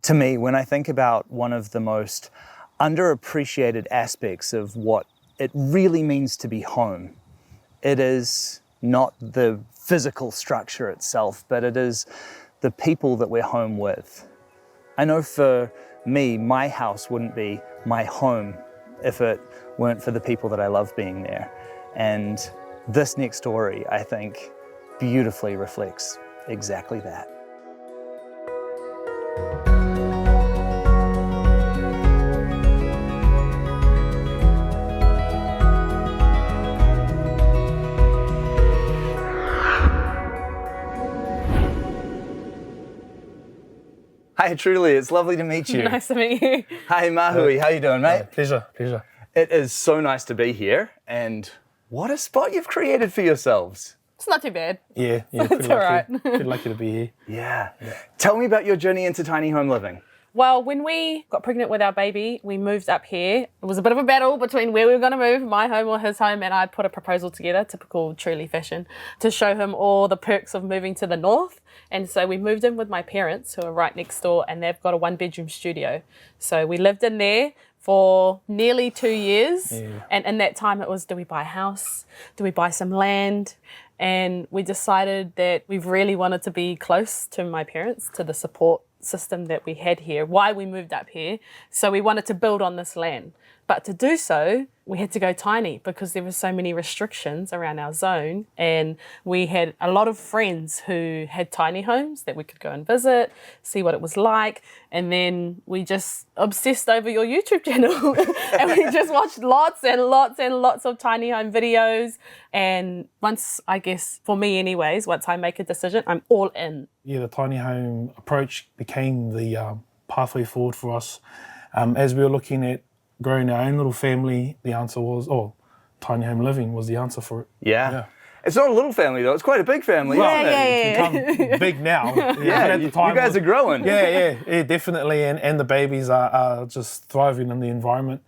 To me, when I think about one of the most underappreciated aspects of what it really means to be home, it is not the physical structure itself, but it is the people that we're home with. I know for me, my house wouldn't be my home if it weren't for the people that I love being there. And this next story, I think, beautifully reflects exactly that. Hi, Truly, it's lovely to meet you. Nice to meet you. Hi, Mahui, how you doing, mate? Pleasure. It is so nice to be here, and what a spot you've created for yourselves. It's not too bad. Yeah, It's pretty all lucky. right. Pretty lucky to be here. Yeah. Tell me about your journey into tiny home living. Well, when we got pregnant with our baby, we moved up here. It was a bit of a battle between where we were going to move, my home or his home, and I put a proposal together, typical Truly fashion, to show him all the perks of moving to the north. And so we moved in with my parents, who are right next door, and they've got a 1-bedroom studio. So we lived in there for nearly 2 years. Yeah. And in that time, it was, do we buy a house? Do we buy some land? And we decided that we really wanted to be close to my parents, to the support system that we had here, why we moved up here. So we wanted to build on this land. But to do so, we had to go tiny because there were so many restrictions around our zone. And we had a lot of friends who had tiny homes that we could go and visit, see what it was like. And then we just obsessed over your YouTube channel. And we just watched lots and lots and lots of tiny home videos. And once, I guess, for me anyways, once I make a decision, I'm all in. Yeah, the tiny home approach became the pathway forward for us. As we were looking at growing our own little family, the answer was, tiny home living was the answer for it. Yeah. It's not a little family though, it's quite a big family, isn't it? It's become big now. Yeah, you guys are growing. Yeah, definitely. And the babies are just thriving in the environment.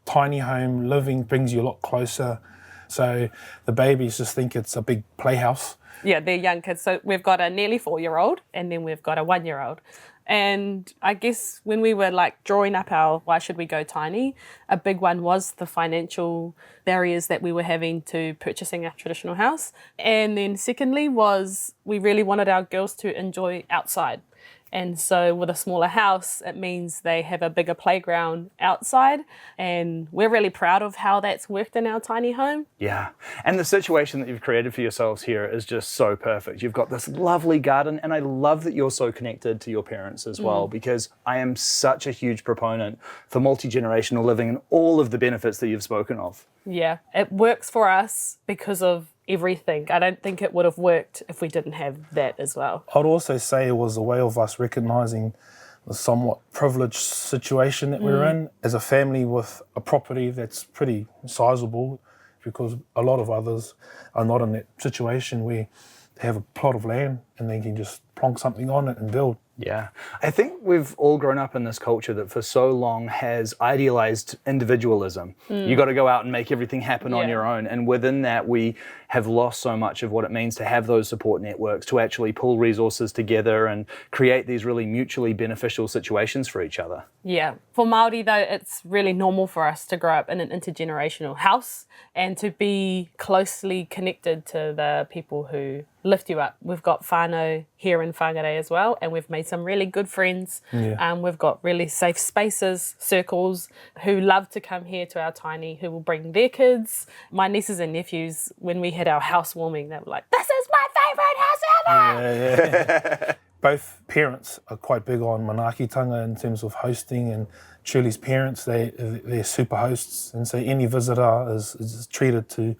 Tiny home living brings you a lot closer. So the babies just think it's a big playhouse. Yeah, they're young kids. So we've got a nearly 4-year-old and then we've got a 1-year-old. And I guess when we were like drawing up our why should we go tiny, a big one was the financial barriers that we were having to purchasing a traditional house. And then secondly was we really wanted our girls to enjoy outside. And so with a smaller house, it means they have a bigger playground outside. And we're really proud of how that's worked in our tiny home. Yeah. And the situation that you've created for yourselves here is just so perfect. You've got this lovely garden, and I love that you're so connected to your parents as well, because I am such a huge proponent for multi-generational living and all of the benefits that you've spoken of. Yeah, it works for us because of everything. I don't think it would have worked if we didn't have that as well. I'd also say it was a way of us recognising the somewhat privileged situation that we're in as a family with a property that's pretty sizable, because a lot of others are not in that situation where they have a plot of land and they can just plonk something on it and build. Yeah. I think we've all grown up in this culture that for so long has idealized individualism. You got to go out and make everything happen on your own. And within that, we have lost so much of what it means to have those support networks, to actually pull resources together and create these really mutually beneficial situations for each other. Yeah. For Māori though, it's really normal for us to grow up in an intergenerational house and to be closely connected to the people who lift you up. We've got whānau here in Whangarei as well, and we've made some really good friends. We've got really safe spaces, circles, who love to come here to our tiny, who will bring their kids. My nieces and nephews, when we had our housewarming, they were like, "This is my favourite house ever!" Yeah. Both parents are quite big on manaakitanga in terms of hosting, and Truly's parents, they're super hosts, and so any visitor is treated to,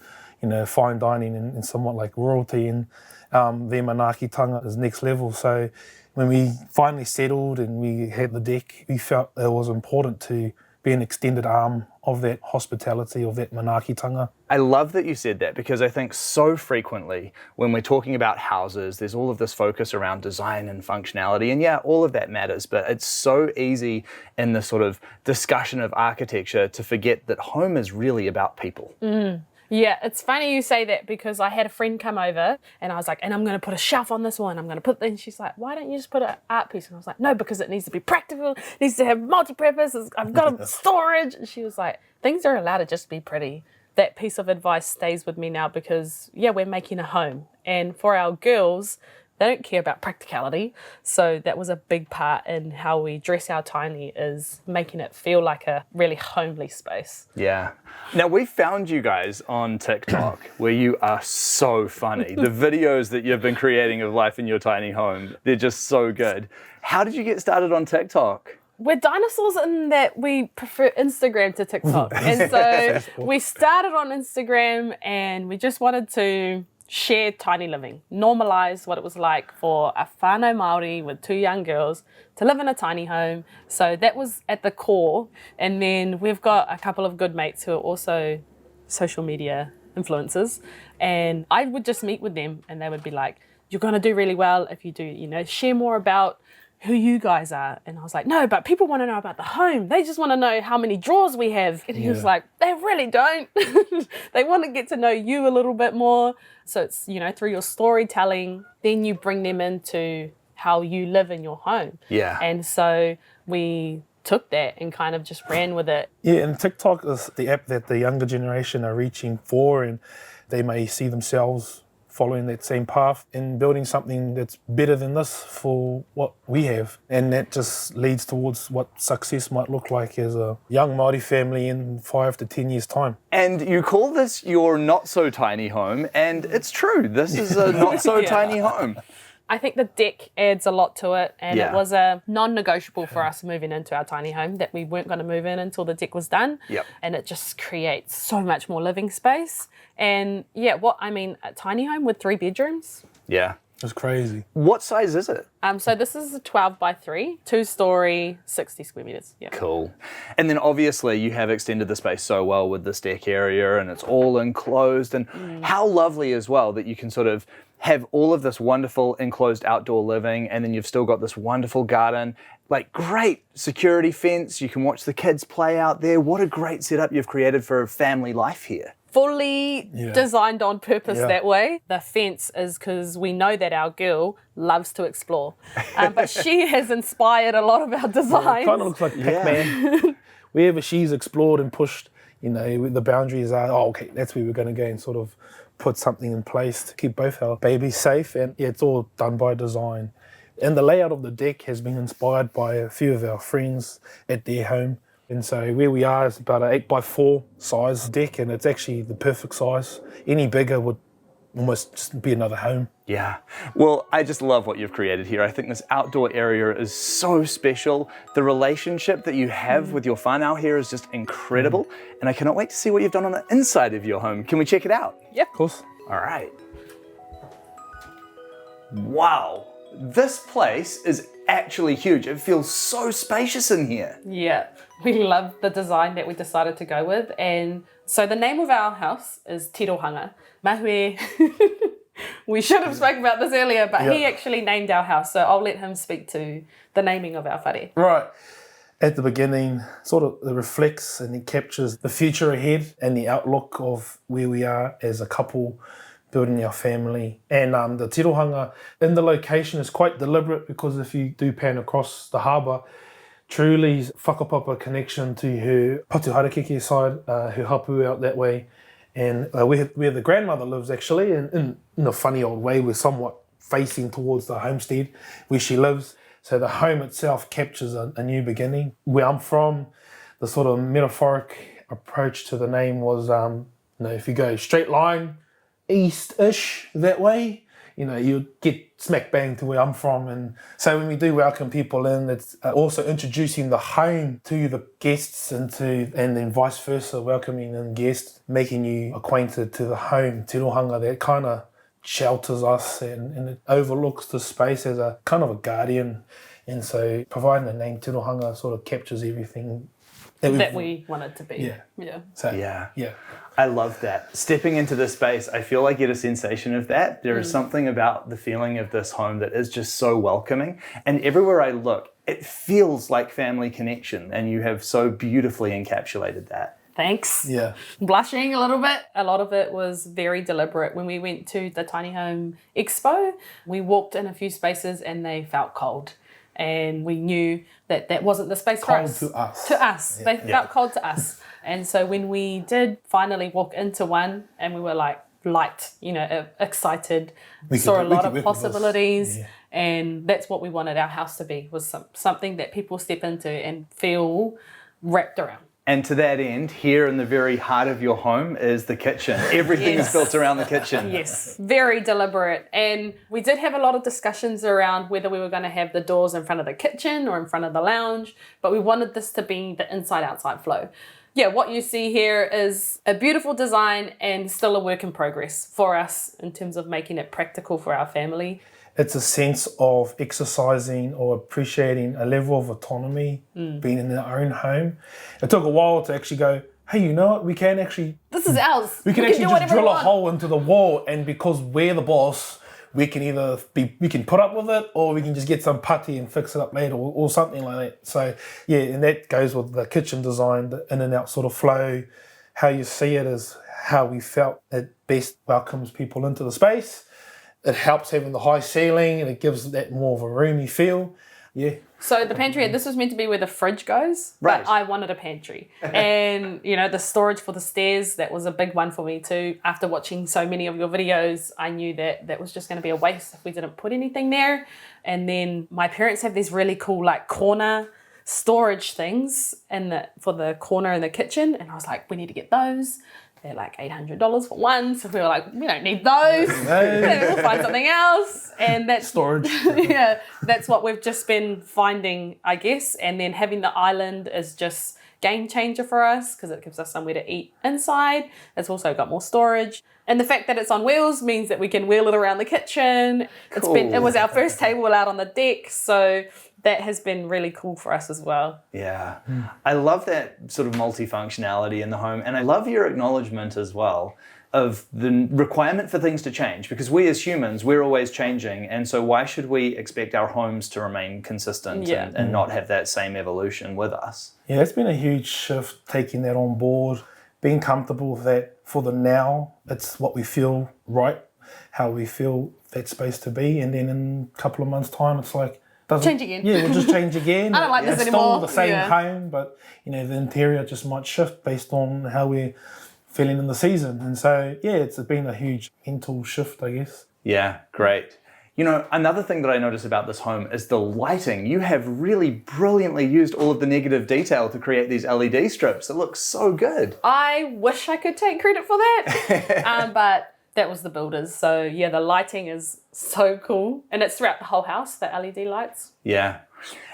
fine dining and somewhat like royalty, and their manaakitanga is next level. So when we finally settled and we had the deck, we felt it was important to be an extended arm of that hospitality, of that manaakitanga. I love that you said that, because I think so frequently when we're talking about houses, there's all of this focus around design and functionality, and yeah, all of that matters, but it's so easy in the sort of discussion of architecture to forget that home is really about people. Yeah, it's funny you say that because I had a friend come over and I was like, and I'm going to put a shelf on this one. I'm going to put, and she's like, why don't you just put an art piece? And I was like, no, because it needs to be practical. It needs to have multi-purpose. I've got a storage. And she was like, things are allowed to just be pretty. That piece of advice stays with me now because, yeah, we're making a home. And for our girls, they don't care about practicality. So that was a big part in how we dress our tiny, is making it feel like a really homely space. Yeah. Now, we found you guys on TikTok where you are so funny. The videos that you've been creating of life in your tiny home, they're just so good. How did you get started on TikTok? We're dinosaurs in that we prefer Instagram to TikTok. And so we started on Instagram and we just wanted to share tiny living, normalise what it was like for a whānau Māori with 2 young girls to live in a tiny home. So that was at the core. And then we've got a couple of good mates who are also social media influencers. And I would just meet with them and they would be like, you're going to do really well if you do, share more about who you guys are. And I was like, no, but people want to know about the home. They just want to know how many drawers we have. And he was like, they really don't. They want to get to know you a little bit more. So it's, through your storytelling, then you bring them into how you live in your home. Yeah. And so we took that and kind of just ran with it. Yeah, and TikTok is the app that the younger generation are reaching for, and they may see themselves following that same path and building something that's better than this for what we have. And that just leads towards what success might look like as a young Māori family in 5 to 10 years' time. And you call this your not-so-tiny home, and it's true. This is a not-so-tiny home. I think the deck adds a lot to it, and it was a non-negotiable for us moving into our tiny home that we weren't going to move in until the deck was done. Yep. And it just creates so much more living space. And a tiny home with 3 bedrooms. Yeah. It's crazy. What size is it? So this is a 12 by 3, 2-story, 60 square meters. Yeah. Cool. And then obviously you have extended the space so well with this deck area and it's all enclosed, and how lovely as well that you can sort of have all of this wonderful enclosed outdoor living, and then you've still got this wonderful garden, like great security fence. You can watch the kids play out there. What a great setup you've created for a family life here. Fully designed on purpose that way. The fence is because we know that our girl loves to explore. But she has inspired a lot of our designs. It kind of looks like Pac-Man. Wherever she's explored and pushed, the boundaries are, okay, that's where we're going to go and sort of put something in place to keep both our babies safe. And it's all done by design. And the layout of the deck has been inspired by a few of our friends at their home. And so where we are is about an 8x4 size deck, and it's actually the perfect size. Any bigger would almost just be another home. Yeah. Well, I just love what you've created here. I think this outdoor area is so special. The relationship that you have with your whānau here is just incredible. And I cannot wait to see what you've done on the inside of your home. Can we check it out? Yeah. Of course. All right. Wow. This place is actually huge. It feels so spacious in here. Yeah, we love the design that we decided to go with. And so the name of our house is Tirohanga. Mahue, we should have spoken about this earlier, but he actually named our house. So I'll let him speak to the naming of our whare. Right. At the beginning, sort of it reflects and it captures the future ahead and the outlook of where we are as a couple, building our family. And the tirohanga in the location is quite deliberate, because if you do pan across the harbour, Truly's whakapapa connection to her patu harakeke side, her hapu out that way, and where the grandmother lives actually, and in a funny old way, we're somewhat facing towards the homestead where she lives. So the home itself captures a new beginning. Where I'm from, the sort of metaphoric approach to the name was, if you go straight line, east-ish that way, you get smack bang to where I'm from. And so when we do welcome people in, it's also introducing the home to the guests, and then vice versa, welcoming in guests, making you acquainted to the home, tirohanga, that kind of shelters us and it overlooks the space as a kind of a guardian. And so providing the name tirohanga sort of captures everything that we want it to be. Yeah. So, yeah. I love that. Stepping into this space, I feel I get a sensation of that. There is something about the feeling of this home that is just so welcoming. And everywhere I look, it feels like family connection. And you have so beautifully encapsulated that. Thanks. Yeah. Blushing a little bit. A lot of it was very deliberate. When we went to the Tiny Home Expo, we walked in a few spaces and they felt cold. And we knew that that wasn't the space for us. Cold to us. To us. They felt cold to us. And so when we did finally walk into one and we were like light, excited, saw a lot of possibilities. And that's what we wanted our house to be, was something that people step into and feel wrapped around. And to that end, here in the very heart of your home is the kitchen. Everything is built around the kitchen. Yes, very deliberate. And we did have a lot of discussions around whether we were going to have the doors in front of the kitchen or in front of the lounge, but we wanted this to be the inside-outside flow. Yeah, what you see here is a beautiful design and still a work in progress for us in terms of making it practical for our family. It's a sense of exercising or appreciating a level of autonomy, being in our own home. It took a while to actually go, hey, you know what, we can actually... This is ours. We can actually just drill a hole into the wall, and because we're the boss, we can either we can put up with it, or we can just get some putty and fix it up later, or something like that. So, yeah, and that goes with the kitchen design, the in and out sort of flow. How you see it is how we felt it best welcomes people into the space. It helps having the high ceiling, and it gives that more of a roomy feel. Yeah. So the pantry, this was meant to be where the fridge goes, right. But I wanted a pantry. And, the storage for the stairs, that was a big one for me too. After watching so many of your videos, I knew that was just going to be a waste if we didn't put anything there. And then my parents have these really cool corner storage things for the corner in the kitchen. And I was like, we need to get those. They're like $800 for one. So we were like, we don't need those. We'll find something else. And that's storage. Yeah, that's what we've just been finding, I guess. And then having the island is just game changer for us because it gives us somewhere to eat inside. It's also got more storage. And the fact that it's on wheels means that we can wheel it around the kitchen. Cool. It was our first table out on the deck. So that has been really cool for us as well. Yeah. I love that sort of multifunctionality in the home. And I love your acknowledgement as well of the requirement for things to change, because we as humans, we're always changing. And so why should we expect our homes to remain consistent and not have that same evolution with us? Yeah, it's been a huge shift, taking that on board, being comfortable with that for the now. It's what we feel right, how we feel that space to be. And then in a couple of months' time, it's like, change again. Yeah, we'll just change again. I don't like this anymore. It's still the same home, but the interior just might shift based on how we're feeling in the season. And so, yeah, it's been a huge mental shift, I guess. Yeah, great. Another thing that I notice about this home is the lighting. You have really brilliantly used all of the negative detail to create these LED strips. It looks so good. I wish I could take credit for that, but that was the builders. So yeah, the lighting is so cool. And it's throughout the whole house, the LED lights. Yeah.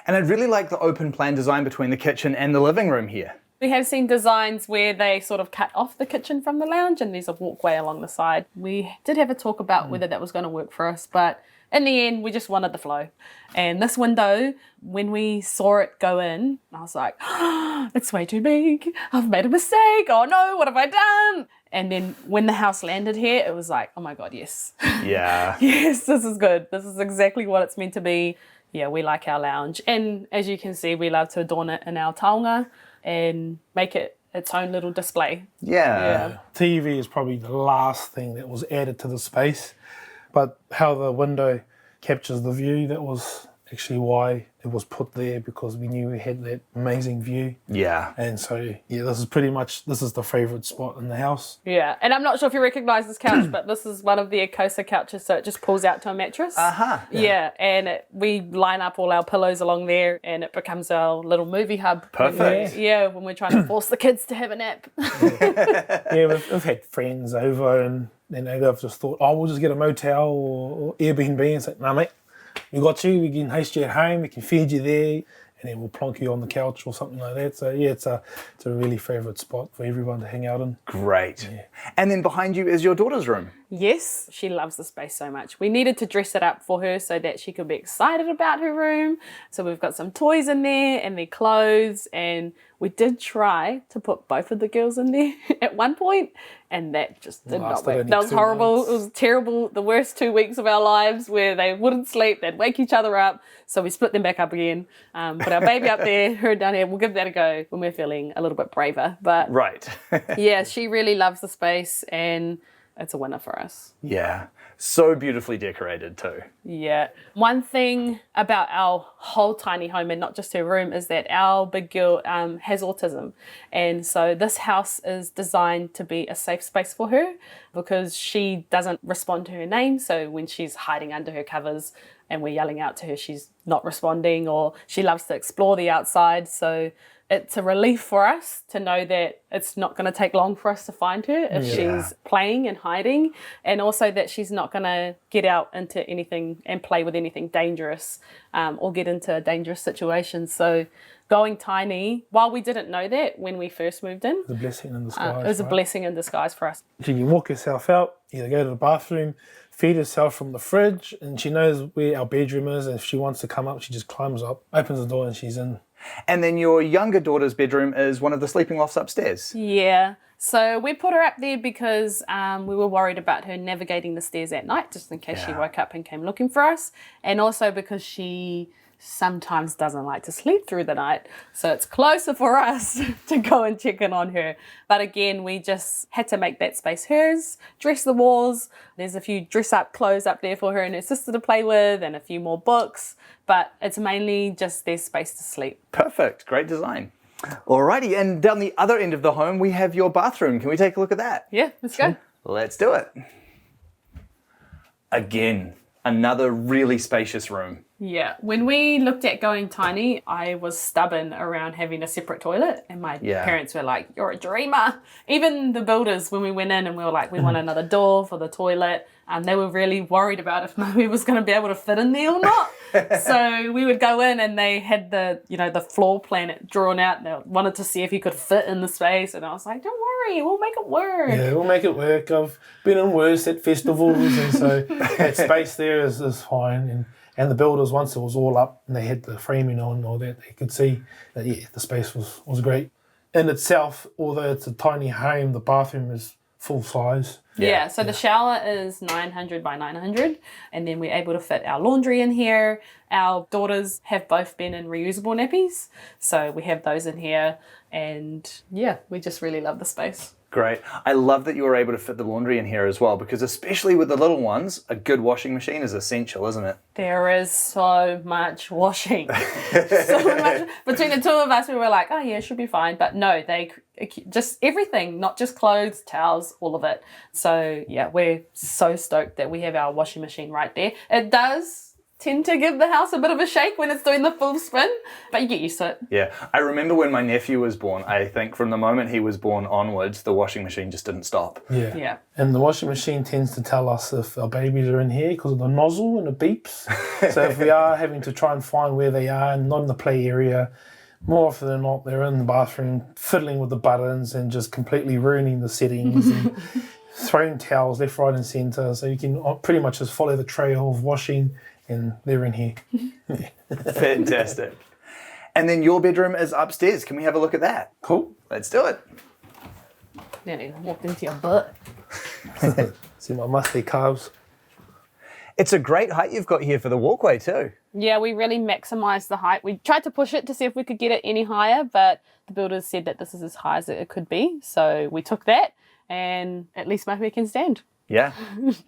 And I'd really like the open plan design between the kitchen and the living room here. We have seen designs where they sort of cut off the kitchen from the lounge and there's a walkway along the side. We did have a talk about whether that was going to work for us, but in the end, we just wanted the flow. And this window, when we saw it go in, I was like, oh, it's way too big. I've made a mistake. Oh no, what have I done? And then when the house landed here, it was like, oh my God, yes. Yeah. Yes, this is good. This is exactly what it's meant to be. Yeah, we like our lounge. And as you can see, we love to adorn it in our taonga and make it its own little display. Yeah. TV is probably the last thing that was added to the space, but how the window captures the view, that was actually why it was put there, because we knew we had that amazing view. Yeah. And so, yeah, this is the favourite spot in the house. Yeah, and I'm not sure if you recognise this couch, but this is one of the Acosa couches, so it just pulls out to a mattress. Uh-huh. Yeah, and we line up all our pillows along there, and it becomes our little movie hub. Perfect. Yeah, when we're trying to force the kids to have a nap. Yeah, we've had friends over and they've just thought, oh, we'll just get a motel or Airbnb, and say, no, mate, we got you, we can host you at home, we can feed you there, and then we'll plonk you on the couch or something like that. So yeah, it's a really favourite spot for everyone to hang out in. Great. Yeah. And then behind you is your daughter's room. Yes, she loves the space so much. We needed to dress it up for her so that she could be excited about her room. So we've got some toys in there and their clothes, and we did try to put both of the girls in there at one point, and that just did not work. That was horrible. It was terrible. The worst 2 weeks of our lives where they wouldn't sleep, they'd wake each other up. So we split them back up again. Put our baby up there, her down here. We'll give that a go when we're feeling a little bit braver. But Right. yeah, she really loves the space, and it's a winner for us. Yeah. So beautifully decorated too. Yeah. One thing about our whole tiny home, and not just her room, is that our big girl has autism. And so this house is designed to be a safe space for her because she doesn't respond to her name. So when she's hiding under her covers and we're yelling out to her, she's not responding, or she loves to explore the outside. So it's a relief for us to know that it's not going to take long for us to find her if she's playing and hiding, and also that she's not going to get out into anything and play with anything dangerous or get into a dangerous situation. So going tiny, while we didn't know that when we first moved in, It's a blessing in disguise. it was a blessing in disguise for us. She can walk herself out, either go to the bathroom, feed herself from the fridge, and she knows where our bedroom is, and if she wants to come up, she just climbs up, opens the door, and she's in. And then your younger daughter's bedroom is one of the sleeping lofts upstairs. Yeah. So we put her up there because we were worried about her navigating the stairs at night, just in case she woke up and came looking for us. And also because she sometimes doesn't like to sleep through the night. So it's closer for us to go and check in on her. But again, we just had to make that space hers, dress the walls. There's a few dress-up clothes up there for her and her sister to play with, and a few more books. But it's mainly just their space to sleep. Perfect. Great design. Alrighty, and down the other end of the home, we have your bathroom. Can we take a look at that? Yeah, let's go. Let's do it. Again, another really spacious room. Yeah, when we looked at going tiny, I was stubborn around having a separate toilet, and my parents were like, "You're a dreamer." Even the builders, when we went in and we were like, "We want another door for the toilet," they were really worried about if we was going to be able to fit in there or not. So we would go in and they had the floor plan drawn out, and they wanted to see if you could fit in the space, and I was like, "Don't worry, we'll make it work." Yeah, we'll make it work. I've been in worse at festivals, and so that space there is fine. And the builders, once it was all up and they had the framing on and all that, they could see that, the space was great. In itself, although it's a tiny home, the bathroom is full size. Yeah, so the shower is 900 by 900, and then we're able to fit our laundry in here. Our daughters have both been in reusable nappies, so we have those in here, and yeah, we just really love the space. Great. I love that you were able to fit the laundry in here as well, because especially with the little ones, a good washing machine is essential, isn't it? There is so much washing. So much. Between the two of us, we were like, oh yeah, it should be fine. But no, they just everything, not just clothes, towels, all of it. So yeah, we're so stoked that we have our washing machine right there. It does tend to give the house a bit of a shake when it's doing the full spin, but you get used to it. Yeah. I remember when my nephew was born, I think from the moment he was born onwards, the washing machine just didn't stop. Yeah. And the washing machine tends to tell us if our babies are in here because of the nozzle and the beeps. So if we are having to try and find where they are and not in the play area, more often than not, they're in the bathroom fiddling with the buttons and just completely ruining the settings and throwing towels left, right and centre. So you can pretty much just follow the trail of washing and they're in here. Fantastic. And then your bedroom is upstairs. Can we have a look at that? Cool. Let's do it. Nearly walked into your butt. See my musty calves. It's a great height you've got here for the walkway too. Yeah, we really maximised the height. We tried to push it to see if we could get it any higher, but the builders said that this is as high as it could be. So we took that, and at least my can stand. Yeah,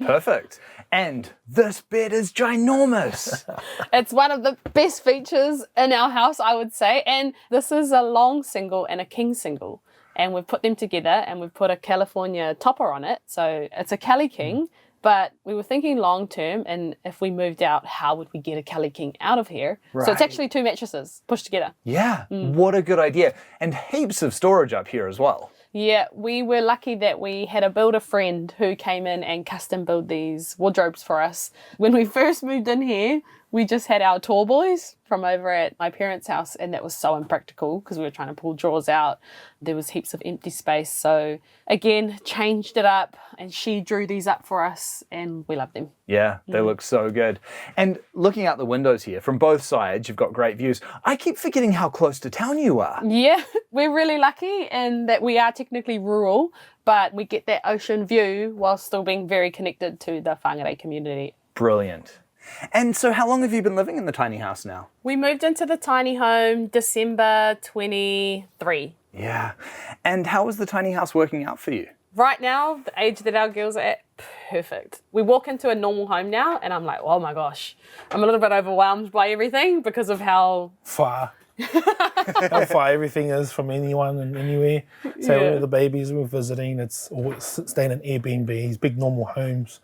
perfect. And this bed is ginormous. It's one of the best features in our house, I would say. And this is a long single and a king single. And we've put them together and we've put a California topper on it. So it's a Cali King. But we were thinking long term, and if we moved out, how would we get a Cali King out of here? Right. So it's actually two mattresses pushed together. Yeah, what a good idea. And heaps of storage up here as well. Yeah, we were lucky that we had a builder friend who came in and custom built these wardrobes for us. When we first moved in here, We just had our tall boys from over at my parents' house, and that was so impractical because we were trying to pull drawers out. There was heaps of empty space. So again, changed it up, and she drew these up for us, and we love them. Yeah, they look so good. And looking out the windows here, from both sides, you've got great views. I keep forgetting how close to town you are. Yeah, we're really lucky in that we are technically rural, but we get that ocean view while still being very connected to the whānau community. Brilliant. And so how long have you been living in the tiny house now? We moved into the tiny home December 23. Yeah. And how is the tiny house working out for you? Right now, the age that our girls are at, perfect. We walk into a normal home now and I'm like, oh my gosh, I'm a little bit overwhelmed by everything because of how Far. How far everything is from anyone and anywhere. So Yeah. with the babies we're visiting, it's always staying in Airbnbs, big normal homes.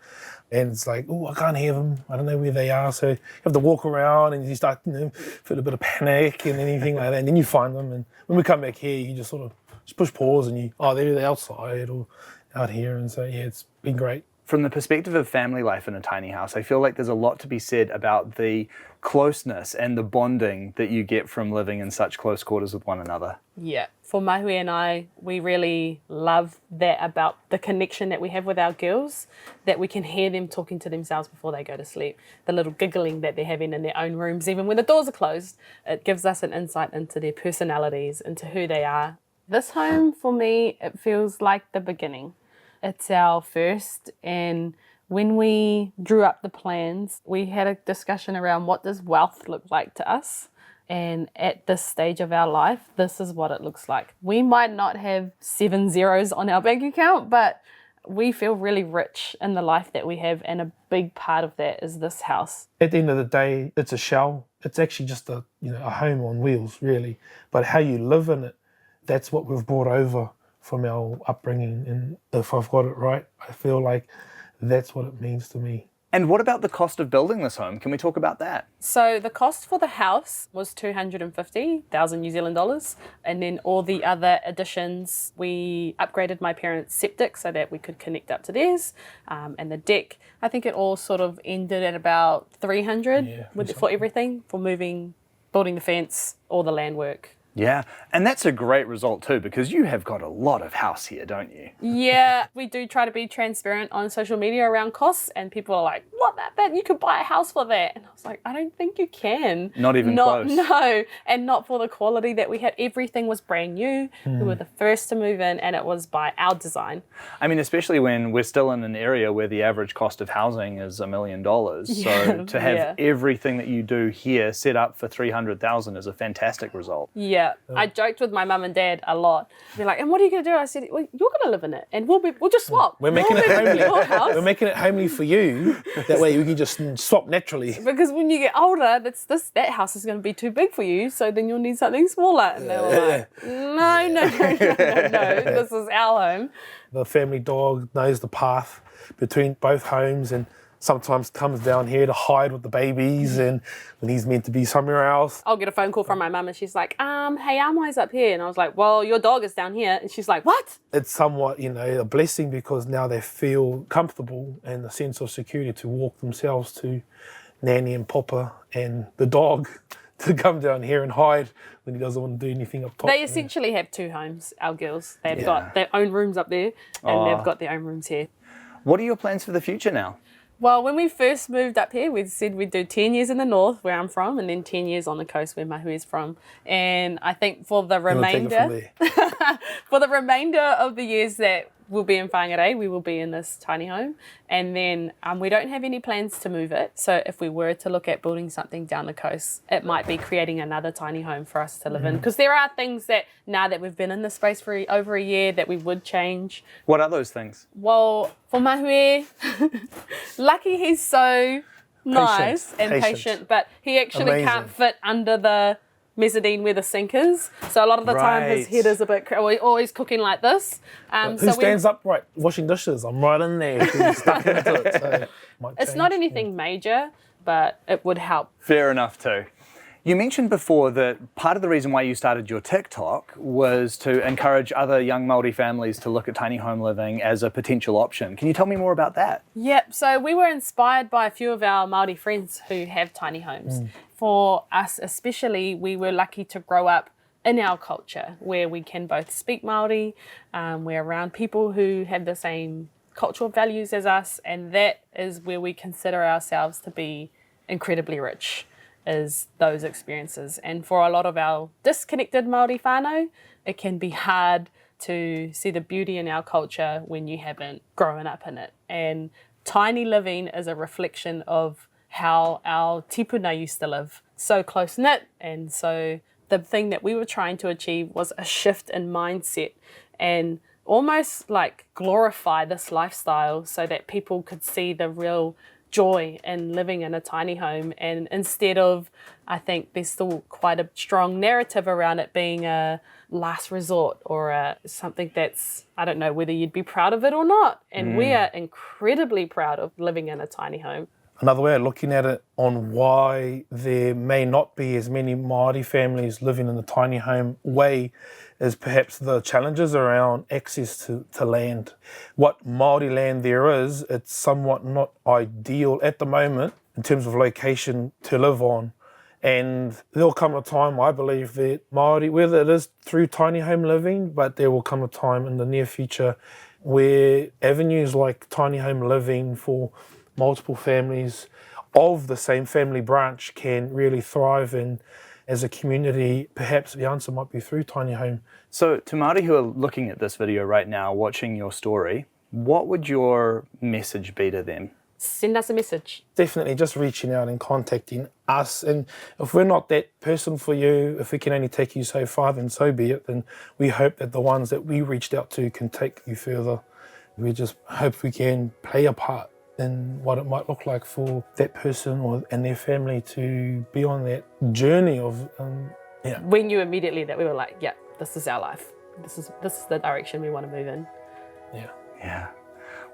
And it's like, oh, I can't hear them. I don't know where they are. So you have to walk around and you start, feel a bit of panic and anything like that. And then you find them. And when we come back here, you just sort of just push pause and they're outside or out here. And so, yeah, it's been great. From the perspective of family life in a tiny house, I feel like there's a lot to be said about the closeness and the bonding that you get from living in such close quarters with one another. Yeah. For Mahui and I, we really love that about the connection that we have with our girls, that we can hear them talking to themselves before they go to sleep, the little giggling that they're having in their own rooms, even when the doors are closed. It gives us an insight into their personalities, into who they are. This home, for me, it feels like the beginning. It's our first, and when we drew up the plans, we had a discussion around what does wealth look like to us. And at this stage of our life, this is what it looks like. We might not have 7 zeros on our bank account, but we feel really rich in the life that we have. And a big part of that is this house. At the end of the day, it's a shell. It's actually just a home on wheels, really. But how you live in it, that's what we've brought over from our upbringing. And if I've got it right, I feel like that's what it means to me. And what about the cost of building this home? Can we talk about that? So the cost for the house was 250,000 New Zealand dollars. And then all the other additions, we upgraded my parents' septic so that we could connect up to theirs. And the deck, I think it all sort of ended at about 300 for everything, for moving, building the fence, all the land work. Yeah, and that's a great result too, because you have got a lot of house here, don't you? Yeah, we do try to be transparent on social media around costs, and people are like, what, that you could buy a house for that? And I was like, I don't think you can. Not even close. No, and not for the quality that we had. Everything was brand new. We were the first to move in, and it was by our design. I mean, especially when we're still in an area where the average cost of housing is $1 million. So to have everything that you do here set up for 300,000 is a fantastic result. Yeah, I joked with my mum and dad a lot. They're like, and what are you going to do? I said, well, you're going to live in it, and we'll just swap. We're making it homely. Your house. We're making it homely for you. That way we can just swap naturally. Because when you get older, that house is going to be too big for you, so then you'll need something smaller. And they were like, no, this is our home. The family dog knows the path between both homes and sometimes comes down here to hide with the babies, and when he's meant to be somewhere else. I'll get a phone call from my mum and she's like, hey, Amai's up here. And I was like, well, your dog is down here. And she's like, what? It's somewhat, a blessing because now they feel comfortable and a sense of security to walk themselves to Nanny and Papa and the dog to come down here and hide when he doesn't want to do anything up top. They essentially have 2 homes, our girls. They've got their own rooms up there and they've got their own rooms here. What are your plans for the future now? Well, when we first moved up here, we said we'd do 10 years in the north, where I'm from, and then 10 years on the coast, where Mahui is from. And I think for the remainder, of the years that we'll be in whānau, we will be in this tiny home. And then we don't have any plans to move it. So if we were to look at building something down the coast, it might be creating another tiny home for us to live in. Because there are things that, now that we've been in this space for over a year, that we would change. What are those things? Well, for Mahui, lucky he's so nice and patient, but he actually can't fit under the mezzanine where the sink is. So a lot of the time his head is a bit, we're always cooking like this. Who stands upright washing dishes? I'm right in there, stuck into it. So it's not anything major, but it would help. Fair enough too. You mentioned before that part of the reason why you started your TikTok was to encourage other young Māori families to look at tiny home living as a potential option. Can you tell me more about that? Yep, so we were inspired by a few of our Māori friends who have tiny homes. For us especially, we were lucky to grow up in our culture where we can both speak Māori, we're around people who have the same cultural values as us, and that is where we consider ourselves to be incredibly rich, is those experiences. And for a lot of our disconnected Māori whānau, it can be hard to see the beauty in our culture when you haven't grown up in it. And tiny living is a reflection of how our tipuna used to live, so close-knit. And so the thing that we were trying to achieve was a shift in mindset and almost like glorify this lifestyle so that people could see the real joy in living in a tiny home. And instead of, I think there's still quite a strong narrative around it being a last resort or something that's, I don't know whether you'd be proud of it or not. And we are incredibly proud of living in a tiny home. Another way of looking at it on why there may not be as many Māori families living in the tiny home way is perhaps the challenges around access to land. What Māori land there is, it's somewhat not ideal at the moment in terms of location to live on. And there'll come a time, I believe, that Māori, whether it is through tiny home living, but there will come a time in the near future where avenues like tiny home living for multiple families of the same family branch can really thrive, and as a community, perhaps the answer might be through tiny home. So to Māori who are looking at this video right now, watching your story, what would your message be to them? Send us a message. Definitely just reaching out and contacting us. And if we're not that person for you, if we can only take you so far, then so be it. Then we hope that the ones that we reached out to can take you further. We just hope we can play a part in what it might look like for that person and their family to be on that journey of, We knew immediately that we were like, yeah, this is our life. This is the direction we want to move in. Yeah.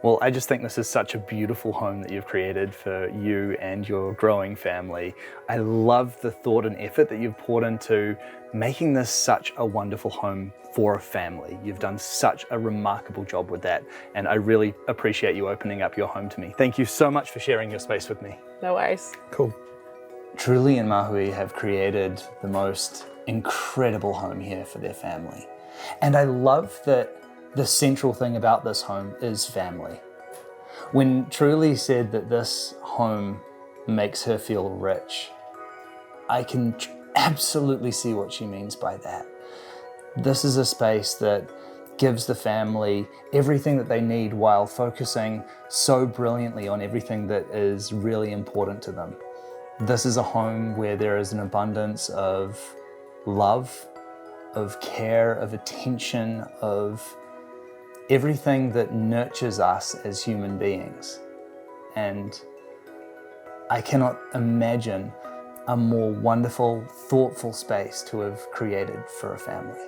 Well, I just think this is such a beautiful home that you've created for you and your growing family. I love the thought and effort that you've poured into making this such a wonderful home for a family. You've done such a remarkable job with that, and I really appreciate you opening up your home to me. Thank you so much for sharing your space with me. No worries. cool. Truly and Mahui have created the most incredible home here for their family. And I love that the central thing about this home is family. When Truly said that this home makes her feel rich, I can absolutely see what she means by that. This is a space that gives the family everything that they need while focusing so brilliantly on everything that is really important to them. This is a home where there is an abundance of love, of care, of attention, of everything that nurtures us as human beings. And I cannot imagine a more wonderful, thoughtful space to have created for a family.